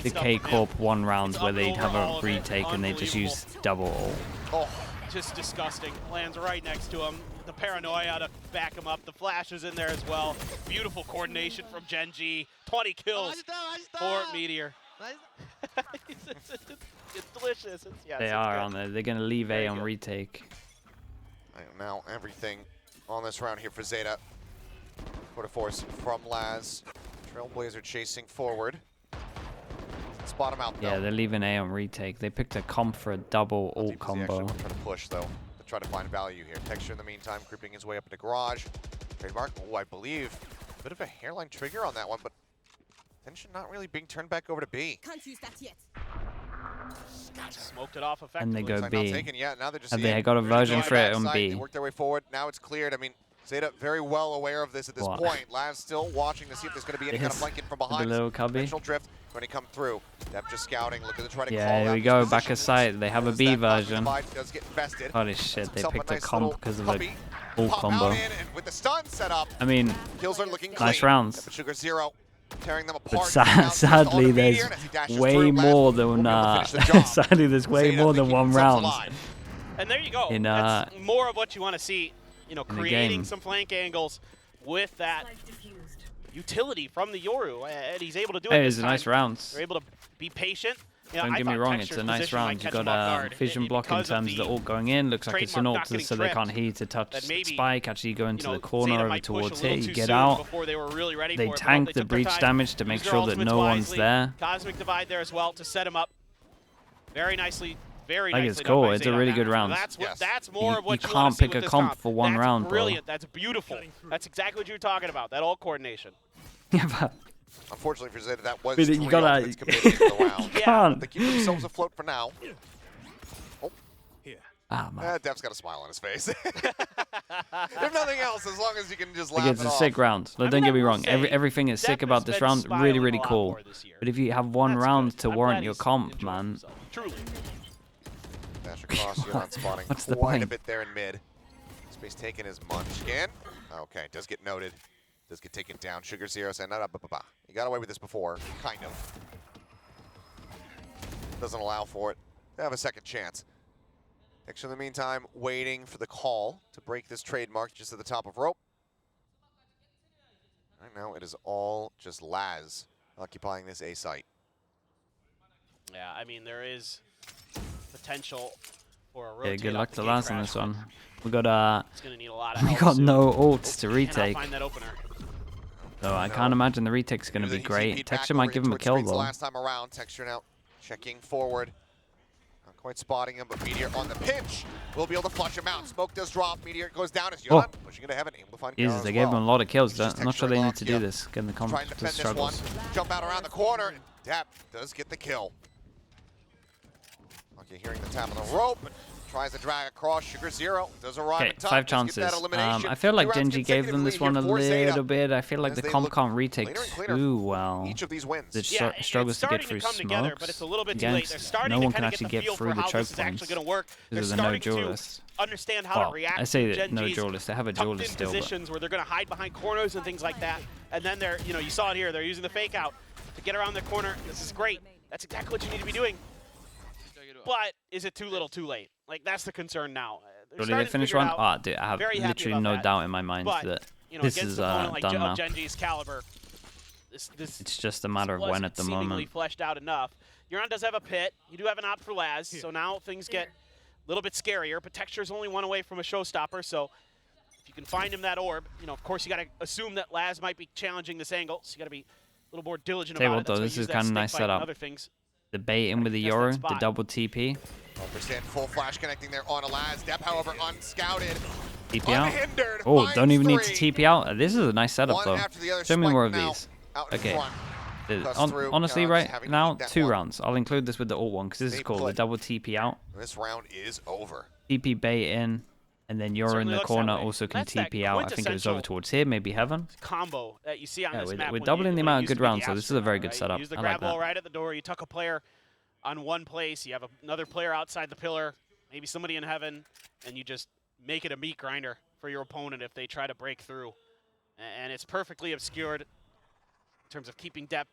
the K-Corp 1 rounds where they'd have a retake and they just use double ult. Oh, just disgusting. Lands right next to him. The paranoia to back him up. The flash is in there as well. Beautiful coordination from GenG. 20 kills for Meteor. It's delicious. They are, aren't they? They're going to leave A on retake. Now everything on this round here for Zeta. Quarter force from Laz. Trailblazer chasing forward. Spot him out though. Yeah, they're leaving A on retake. They picked a comp for a double ult combo. Trying to push though, to try to find value here. Texture in the meantime creeping his way up into garage. Trademark, oh, I believe a bit of a hairline trigger on that one, but attention not really being turned back over to B. Can't use that yet. Smoked it off effectively. And they go Like B. now they're just And they got a version for it on B. They work their way forward. Now it's cleared. I mean, Zeta very well aware of this at this point. Laz still watching to see if there's going to be any kind of flanking from behind. The little cubby. Dimensional drift when he come through. Depp just scouting, looking to try to call Yeah, here we go. Back of sight. They have a B version. Does get invested. Holy shit, they picked a nice comp because of a ult combo. And with the stun set up, I mean, kills are looking nice clean. rounds. Sugar Zero tearing them apart. But sadly, there's way more than sadly there's way more than 1 round. And there you go. That's more of what you want to see. You know, creating some flank angles with that utility from the Yoru, and he's able to do it. Hey, it's a nice round. They're able to be patient. You know, Don't get me wrong, it's a nice round. You got a vision block in terms of the ult going in. Looks like it's an ult, so they can't heat to touch Spike. Actually go into the corner over towards here. You get out. They tank the breach damage to make sure that no one's there. Cosmic Divide there as well to set him up very nicely. Very like nicely it's cool. It's a really good round. That's more of what you can't pick a comp for 1 round, bro. Brilliant. That's beautiful. That's exactly what you were talking about. That all coordination. Yeah, but unfortunately for Zeta, that was you gotta committed in the round. Can't. They keep themselves afloat for now. Oh. Ah, man. Dev's got a smile on his face. If nothing else, as long as you can just laugh It's it a off. sick round. Like, don't get me wrong. Everything is sick about this round. Really, really cool. But if you have one round to warrant your comp, man. Truly. Dash across, you're not spotting What's the quite a point? bit there in mid. Space taken is Munchkin. Okay, does get noted. Does get taken down. Sugar Zero saying, "No, no, you got away with this before, kind of." Doesn't allow for it. They have a second chance. Texture, in the meantime, waiting for the call to break this trademark just at the top of rope. Right now, it is all just Laz occupying this A site. Yeah, I mean, there is potential for a rotate. Yeah, good luck off to the Laz gate on crash. this one. We got It's gonna need a lot of we help got soon. no ults to Cannot retake. find that opener. So I can't imagine the retake's gonna be great. Texture might give him a kill though. Last time around, Texture now checking forward. Not quite spotting him, but Meteor on the pinch will be able to flush him out. Smoke does drop. Meteor goes down as Yon pushing into heaven, able to find Jesus, Garo they as gave him well. a lot of kills. Just I'm not sure they texturing need off, to do this. Getting the comp Trying to to defend this one. struggles. Jump out around the corner. And Dap does get the kill. Okay, hearing the tap on the rope. Tries to drag across. Sugar Zero does arrive Okay, in time. 5 Does get that chances. elimination. I feel like 2 rounds GenG gave them this one a consecutively here for little Zeta. bit. I feel like As the they comp look can't retake cleaner and cleaner too well. Each of these wins. It Yeah, struggles it's to get starting through to come together, but it's a little bit too late. They're smokes. starting No to one can kind of actually get the get feel through for the how choke this is actually points going to work. They're because of the no starting to duelist. understand how Well, to react I say to that no GenG's duelist. They have a tucked duelist in still, but positions where they're going to hide behind corners and things like that. And then they're, you know, you saw it here. They're using the fake out to get around the corner. This is great. That's exactly what you need to be doing. But is it too little, too late? Like, that's the concern now. did they finish one? Oh, dude, I have Very happy literally about no that. doubt in my mind But, that you know, this against is an opponent like done now. GenG's caliber, this It's just a matter of when at the seemingly moment. fleshed out enough. Euron does have a pit. You do have an op for Laz, so now things get a little bit scarier. But Texture's only one away from a showstopper, so if you can find him that orb, you know, of course you got to assume that Laz might be challenging this angle, so you got to be a little more diligent Tell you about what, it. That's though, why this you is use that kinda snake nice bite setup. and other things. The bait in with the Contest that Yoru, the spot. double TP. 100% full flash connecting there on a Laz. Dep, however, unscouted. TP out. Unhindered. Oh, finds don't even need to 3. TP out. This is a nice setup, One though. after the other, Show me Spike more of now these. out in Okay. front. Cuts through. Honestly, Just right having to now, eat that 2 one. rounds. I'll include this with the ult one because this is Stay cool. The put. double TP out, This round is over. TP bait in, and then Yoru in Certainly the looks that corner way. also can That's that TP out. I think it was over quintessential towards here, maybe heaven. Combo that you see on Yeah, this map. we're when doubling you, the when it amount of used to good be the rounds, so this is a very good right? setup. You use the I grab like ball that. right at the door. You tuck a player on one place. You have another player outside the pillar, maybe somebody in heaven, and you just make it a meat grinder for your opponent if they try to break through. And it's perfectly obscured in terms of keeping depth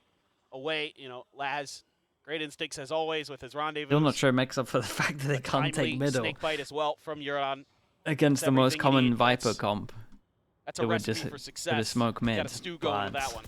away. You know, Laz, great instincts as always with his rendezvous. Still not sure it makes up for the fact that they A can't timely take middle snake bite as well from Euron. against the That's most everything you common need. Viper That's- comp. That's a It would recipe just for hit success. a smoke mid. Got a stew going with that but- one.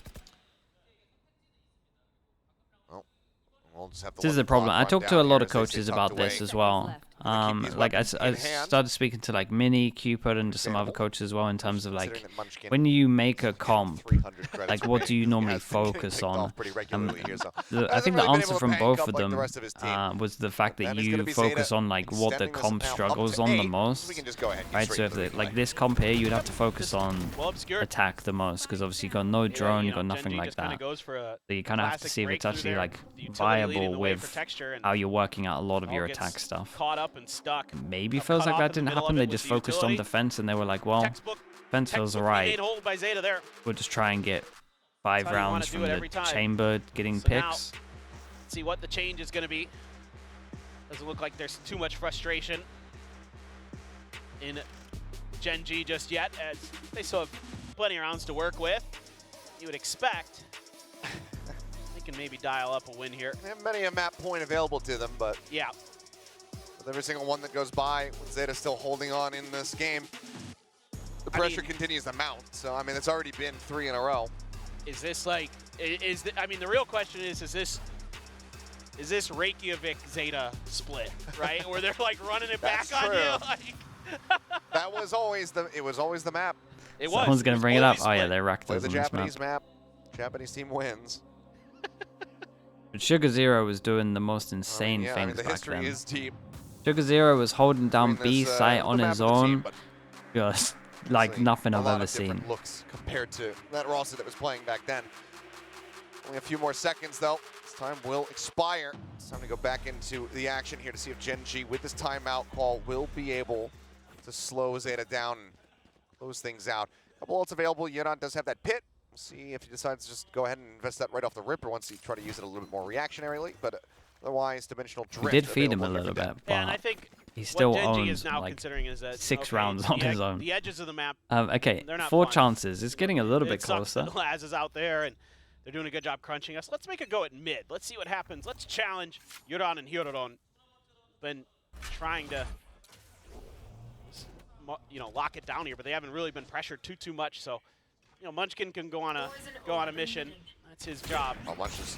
We'll just have to This is let the problem. clock I run talked to down a lot here of as they stay coaches tucked about away. this as well. Keep these Like I weapons in hand. started speaking to like Mini, Cupid, and just some other Understandable. coaches as well in terms of like Considering that Munchkin when you make a comp, 300 credits like what do you remaining, he normally has been getting focus picked on? off pretty regularly here, so I hasn't think the really been answer able to from bank both up of like the them rest of his team. was the fact that That is gonna you be focus Zeta on like what the extending this comp now up struggles to on the 8. most. We can just go ahead and get Right, straight so if to the the, like replay. this comp here, you'd have to focus on Well obscured. attack the most because obviously you got no drone, you got nothing GenG like just kinda that. goes for a So you kind of have to classic see if it's breakthrough actually there. like The utility leading viable the way for with Texture, and how you're working out a lot of all your gets attack stuff. Caught up and stuck. Maybe Got feels cut like off that in the didn't middle of happen. it They with just the focused on utility. defense and they were like, well, Textbook defense feels grenade alright. hold by Zeta there. We'll just try and get 5 That's how you wanna rounds do from it the every time. chamber getting So now- picks. See what the change is going to be. Doesn't look like there's too much frustration in GenG just yet, as they still have plenty of rounds to work with. You would expect they can maybe dial up a win here. They have many a map point available to them, but Yeah, with every single one that goes by, with Zeta still holding on in this game, the I pressure mean- continues to mount. So, I mean, it's already been 3 in a row. is this like, I mean, the real question is this Reykjavik Zeta split, right? Where they're like running it back That's on true. you? Like, That was always the map. it was. Someone's going to was bring it up. always Oh yeah, split. they wrecked Play us the on this Japanese map. map. Japanese team wins. But Sugar Zero was doing the most insane yeah, things I mean, the back history then. is deep. Sugar Zero was holding down between B this, site the on map his and the team, own, but just like obviously nothing a I've lot ever of different seen. looks compared to that roster that was playing back then. Only a few more seconds though. This time will expire. It's time to go back into the action here to see if GenG, with this timeout call, will be able to slow ZETA down and close things out. A couple ults available. Yoran does have that pit. We'll see if he decides to just go ahead and invest that right off the rip, or once he try to use it a little bit more reactionarily. But otherwise, dimensional drift. We did feed him a little bit, but and I think he still what GenG owns is now like considering is that, 6 rounds on his own. The edges of the map. Okay, they're not 4 fun. chances. It's getting a little bit It sucks closer. that Laz is out there, and they're doing a good job crunching us. Let's make a go at mid. Let's see what happens. Let's challenge Yoran and Hiroron. Been trying to, lock it down here, but they haven't really been pressured too much. So, Munchkin can go on a mission. That's his job. Oh, Munch is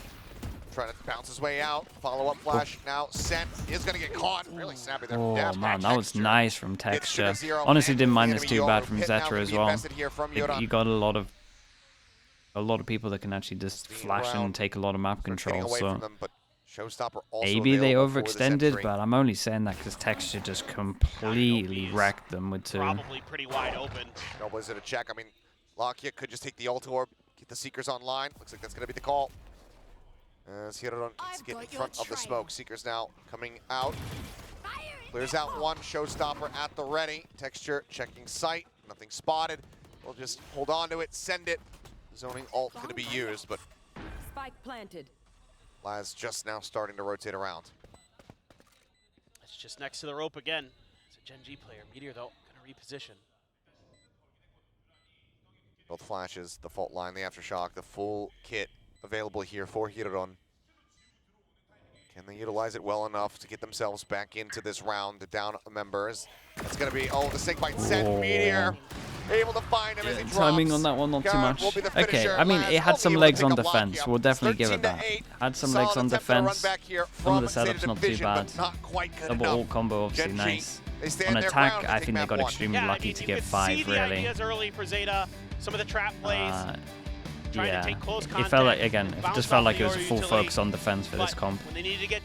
trying to bounce his way out. Follow-up flash now sent. Is going to get caught. Really snappy there. Oh man, that was nice from Texture. Zero, Honestly, didn't mind enemy this too Yoru. bad from Hit now ZETA gonna as be well. invested here from Yoran. You got a lot of people that can actually just flash and take a lot of map control. Away So from them, but Showstopper also maybe they available for this overextended, entry. but I'm only saying that because Texture just completely wrecked them with 2. Probably pretty wide open. No Blizzard a check. I mean, Lockyer could just take the ult orb, get the Seekers online. Looks like that's going to be the call. As Hiroron gets to get in front of the smoke. Seekers now coming out. Clears out one. Showstopper at the ready. Texture checking sight. Nothing spotted. We'll just hold on to it, send it. Zoning ult going to be used, but Spike planted. Laz just now starting to rotate around. It's just next to the rope again. It's a GenG player. Meteor, though, going to reposition. Both flashes, the fault line, the aftershock, the full kit available here for Hiroron. Can they utilize it well enough to get themselves back into this round? The down members. It's going to be, the sync bite sent. Meteor able to find him as he drops. Timing on that one, not too Garrett much. will be the Okay, finisher. I mean, Laz it had only some able to legs pick on up Lockyer. defense. We'll definitely give it 13 to that. 8. Had some Solid legs on attempt to run defense. back here Some of the from setups Zeta not too Division, bad. but not quite good Double enough. ult combo, obviously GenG, nice. they stand On their attack, ground to I take think they map got one. extremely Yeah, lucky I mean, to you get could 5, see the really. ideas early for ZETA. Some of the trap plays. Trying to Yeah, take close it contact, felt like, again, it bounce just felt off like the it was a Yoru full utility, focus on defense for this but comp. when they needed to get